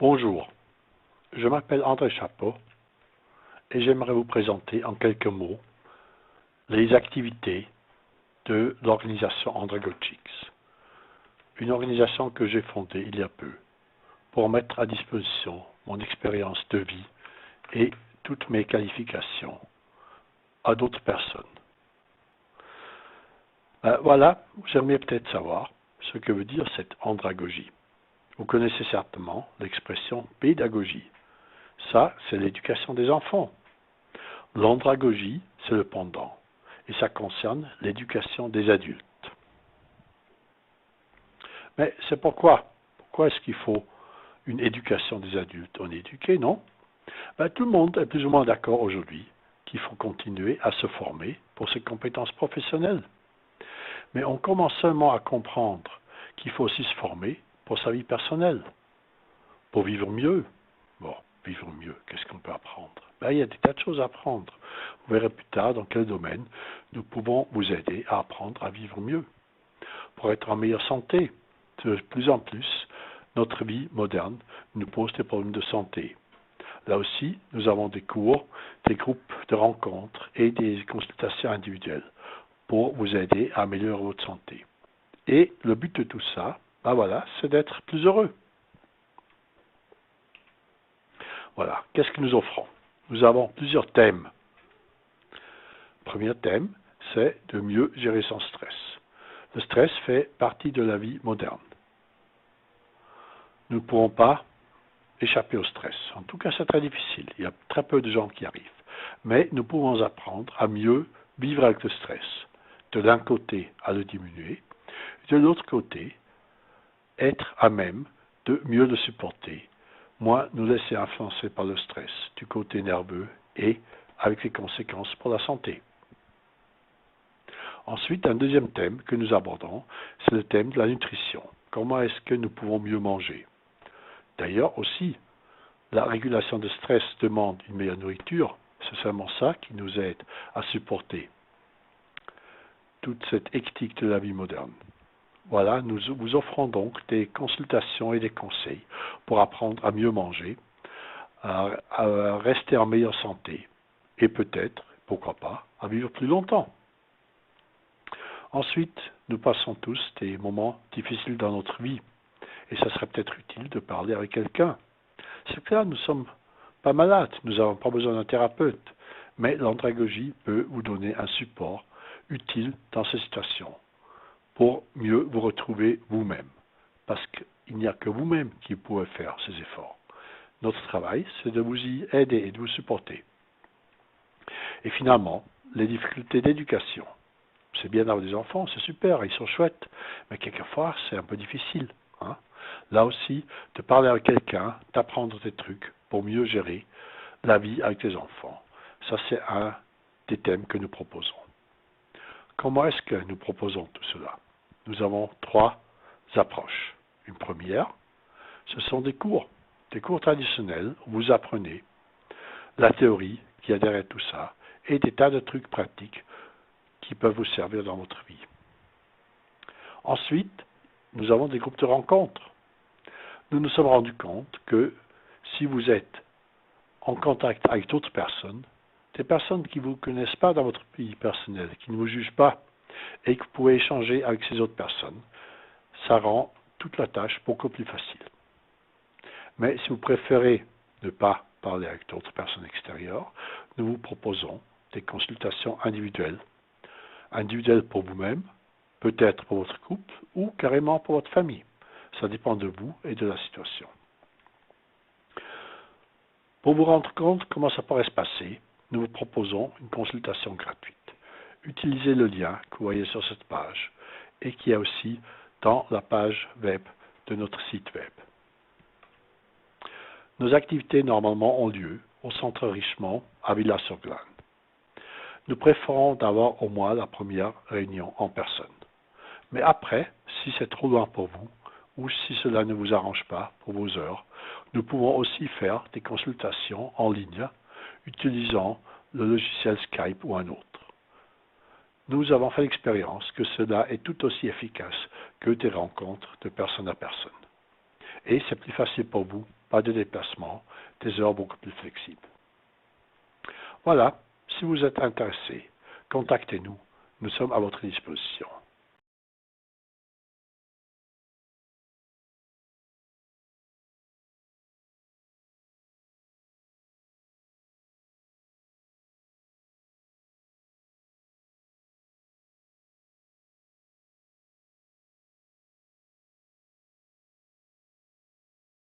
Bonjour, je m'appelle André Chapeau et j'aimerais vous présenter en quelques mots les activités de l'organisation Andragogics, une organisation que j'ai fondée il y a peu pour mettre à disposition mon expérience de vie et toutes mes qualifications à d'autres personnes. Voilà, vous aimeriez peut-être savoir ce que veut dire cette andragogie. Vous connaissez certainement l'expression pédagogie. Ça, c'est l'éducation des enfants. L'andragogie, c'est le pendant, et ça concerne l'éducation des adultes. Mais c'est pourquoi est-ce qu'il faut une éducation des adultes? On est éduqué, non? Tout le monde est plus ou moins d'accord aujourd'hui qu'il faut continuer à se former pour ses compétences professionnelles. Mais on commence seulement à comprendre qu'il faut aussi se former pour sa vie personnelle, pour vivre mieux. Bon, vivre mieux, qu'est-ce qu'on peut apprendre? Il y a des tas de choses à apprendre. Vous verrez plus tard dans quel domaine nous pouvons vous aider à apprendre à vivre mieux, pour être en meilleure santé. De plus en plus, notre vie moderne nous pose des problèmes de santé. Là aussi, nous avons des cours, des groupes de rencontres et des consultations individuelles pour vous aider à améliorer votre santé. Et le but de tout ça, voilà, c'est d'être plus heureux. Voilà, qu'est-ce que nous offrons? Nous avons plusieurs thèmes. Le premier thème, c'est de mieux gérer son stress. Le stress fait partie de la vie moderne. Nous ne pourrons pas échapper au stress. En tout cas, c'est très difficile. Il y a très peu de gens qui arrivent. Mais nous pouvons apprendre à mieux vivre avec le stress. De l'un côté, à le diminuer. De l'autre côté, être à même de mieux le supporter. Moins nous laisser influencer par le stress du côté nerveux et avec les conséquences pour la santé. Ensuite, un deuxième thème que nous abordons, c'est le thème de la nutrition. Comment est-ce que nous pouvons mieux manger? D'ailleurs aussi, la régulation de stress demande une meilleure nourriture. C'est seulement ça qui nous aide à supporter toute cette hectique de la vie moderne. Voilà, nous vous offrons donc des consultations et des conseils pour apprendre à mieux manger, à rester en meilleure santé et peut-être, pourquoi pas, à vivre plus longtemps. Ensuite, nous passons tous des moments difficiles dans notre vie et ça serait peut-être utile de parler avec quelqu'un. C'est clair, nous ne sommes pas malades, nous n'avons pas besoin d'un thérapeute, mais l'andragogie peut vous donner un support utile dans ces situations pour mieux vous retrouver vous-même, parce qu'il n'y a que vous-même qui pouvez faire ces efforts. Notre travail, c'est de vous y aider et de vous supporter. Et finalement, les difficultés d'éducation. C'est bien d'avoir des enfants, c'est super, ils sont chouettes, mais quelquefois, c'est un peu difficile. Là aussi, de parler avec quelqu'un, d'apprendre des trucs pour mieux gérer la vie avec les enfants. Ça, c'est un des thèmes que nous proposons. Comment est-ce que nous proposons tout cela? Nous avons trois approches. Une première, ce sont des cours traditionnels où vous apprenez la théorie qui a derrière tout ça et des tas de trucs pratiques qui peuvent vous servir dans votre vie. Ensuite, nous avons des groupes de rencontres. Nous nous sommes rendus compte que si vous êtes en contact avec d'autres personnes, des personnes qui ne vous connaissent pas dans votre vie personnel, qui ne vous jugent pas, et que vous pouvez échanger avec ces autres personnes, ça rend toute la tâche beaucoup plus facile. Mais si vous préférez ne pas parler avec d'autres personnes extérieures, nous vous proposons des consultations individuelles pour vous-même, peut-être pour votre couple ou carrément pour votre famille. Ça dépend de vous et de la situation. Pour vous rendre compte comment ça pourrait se passer, nous vous proposons une consultation gratuite. Utilisez le lien que vous voyez sur cette page et qui est aussi dans la page web de notre site web. Nos activités normalement ont lieu au centre Richemont à Villars-sur-Glâne. Nous préférons d'avoir au moins la première réunion en personne. Mais après, si c'est trop loin pour vous, ou si cela ne vous arrange pas pour vos heures, nous pouvons aussi faire des consultations en ligne utilisant le logiciel Skype ou un autre. Nous avons fait l'expérience que cela est tout aussi efficace que des rencontres de personne à personne. Et c'est plus facile pour vous pas de déplacement, des heures beaucoup plus flexibles. Voilà, si vous êtes intéressé, contactez-nous, nous sommes à votre disposition.